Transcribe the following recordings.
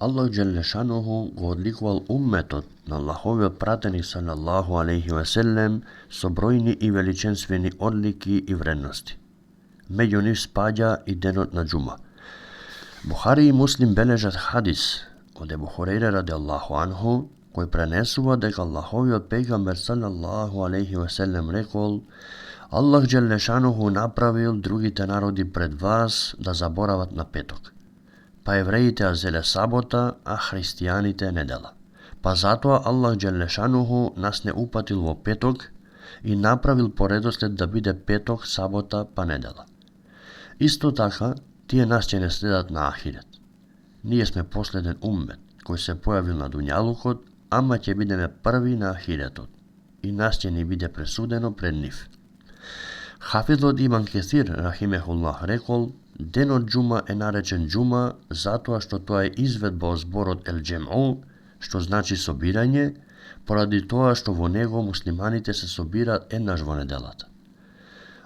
Аллах Джелешануху го одликувал умметот на Аллаховиот пратеник салаллаху алейхи ве селем со бројни и величенствени одлики и вредности. Меѓу нив спаѓа и денот на џума. Бухари и Муслим бележат хадис од Ебу Хурейре радијаллаху анху, кој пренесува дека Аллаховиот пегамбер салаллаху алейхи ве селем рекол: Аллах Джелешануху направил другите народи пред вас да заборават на петок. Па евреите азеле сабота, а христијаните недела. Па затоа Аллах Джелешануху нас не упатил во петок и направил поредослед да биде петок, сабота, па недела. Исто така, тие нас ќе не следат на ахирет. Ние сме последен уммет кој се појавил на дуњалукот, ама ќе бидеме први на ахиретот и нас ќе ни биде пресудено пред нив. Хафизот Ибн Кесир рахимехуллах рекол: денот џума е наречен џума затоа што тоа е изведба од зборот ел џем'у, што значи собирање, поради тоа што во него муслиманите се собираат еднаш во неделата.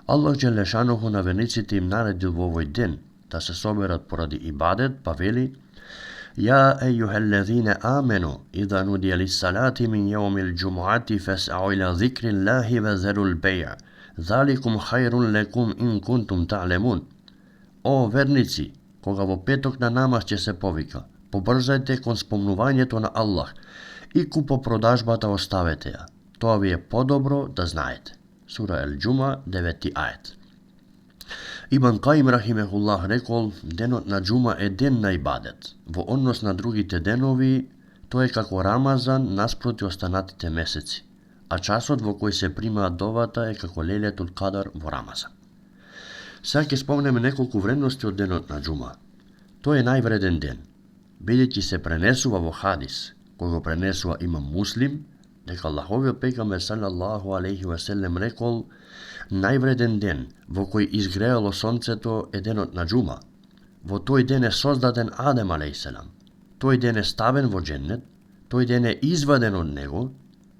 Аллах Джелешануху на верниците им наредил во овој ден да се соберат поради ибадет, па вели: Ја ејюхеллезине амену, ида нудија лиссалати мин јаумил џумуати фес'ау иля зикриллахи ве зерул беја, заликум хајрун лекум ин кунтум та'лемун. О верници, кога во петок на намаз ќе се повика, побрзајте кон спомнувањето на Аллах и купопродажбата оставете ја. Тоа ви е подобро да знаете. Сура ел џума, 9 ајет. Ибн Каим рахимехуллах рекол: денот на џума е ден на ибадет. Во однос на другите денови, тоа е како Рамазан наспроти останатите месеци, а часот во кој се примаат довата е како Лелетул Кадар во Рамазан. Сега ќе спомнеме неколку вредности од денот на џума. Тој е највреден ден, бидејќи се пренесува во хадис, кој го пренесува имам Муслим, дека Аллаховиот пегамбер салаллаху алейхи ве селем рекол: највреден ден во кој изгреало сонцето е денот на џума. Во тој ден е создаден Адем алейхиселам. Тој ден е ставен во џеннет, тој ден е изваден од него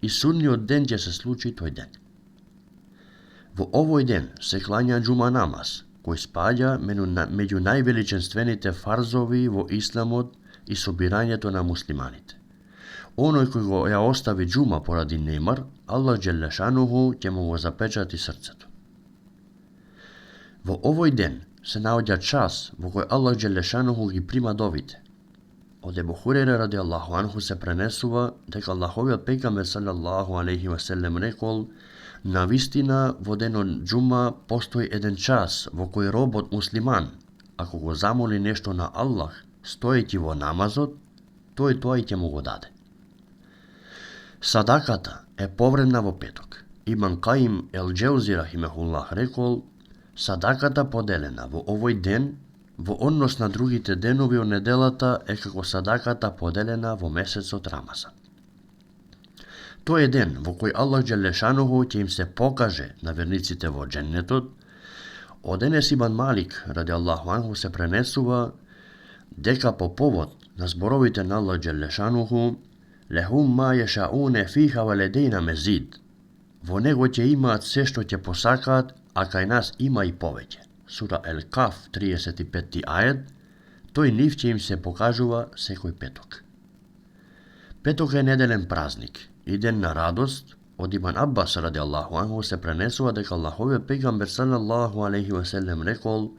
и судниот ден ќе се случи тој ден. Во овој ден се клања џума намаз, кој спаѓа меѓу највеличенствените фарзови во исламот и собирањето на муслиманите. Оној кој го ја остави џума поради немар, Аллах Джелешануху ќе му го запечати срцето. Во овој ден се наоѓа час во кој Аллах Джелешануху ги прима довите. Од Ебу Хурейре радијаллаху анху се пренесува дека Аллаховиот пегамбер салаллаху алейхи ве селем рекол: навистина во денот џума постои еден час во кој робот муслиман, ако го замоли нешто на Аллах, стоејќи во намазот, тој тоа и ќе му го даде. Садаката е повредна во петок. Ибн Каим ел Џаузи рахимехуллах рекол: садаката поделена во овој ден во однос на другите денови од неделата е како садаката поделена во месецот Рамазан. Тој е ден во кој Аллах Джелешануху ќе им се покаже на верниците во џеннетот. Од Енес ибн Малик радијаллаху анху се пренесува дека по повод на зборовите на Аллах Джелешануху: лехум ма јешауне фиха ва ледејна мезид. Во него ќе имаат се што ќе посакаат, а кај нас има и повеќе. Сура ел Каф, 35 ајет. Тој нив ќе им се покажува секој петок. Петок е неделен празник и ден на радост. Од Ибн Аббас радијаллаху анху се пренесува дека Аллаховиот пегамбер салаллаху алейхи ве селем рекол: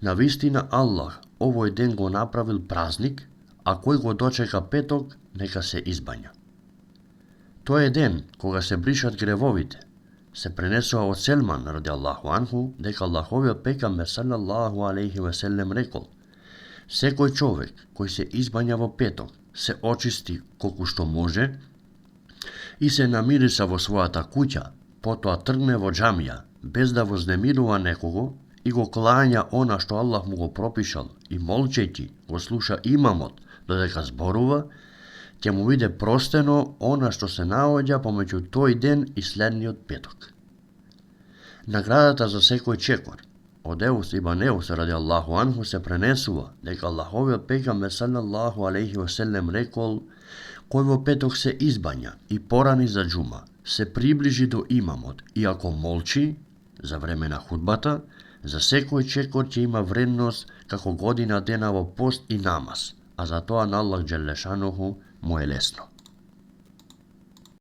навистина Аллах овој ден го направил празник, а кој го дочека петок, нека се избања. Тој е ден кога се бришат гревовите. Се пренесува од Селман радијаллаху анху дека Аллаховиот пегамбер салаллаху алейхи ве селем рекол: секој човек кој се избања во петок, се очисти колку што може и се намириса во својата куќа, потоа тргне во џамија, без да вознемирува некого, и го клања она што Аллах му го пропишал и молчејќи го слуша имамот додека зборува, ќе му биде простено она што се наоѓа помеѓу тој ден и следниот петок. Наградата за секој чекор. Од Еус ибн Еус радијаллаху анху се пренесува дека Аллаховиот пегамбер салаллаху алейхи ве селем рекол: кој во петок се избања и порани за џума, се приближи до имамот и ако молчи за време на худбата, за секој чекор ќе има вредност како година дена во пост и намаз, а за тоа на Аллах Џелешануху му е лесно.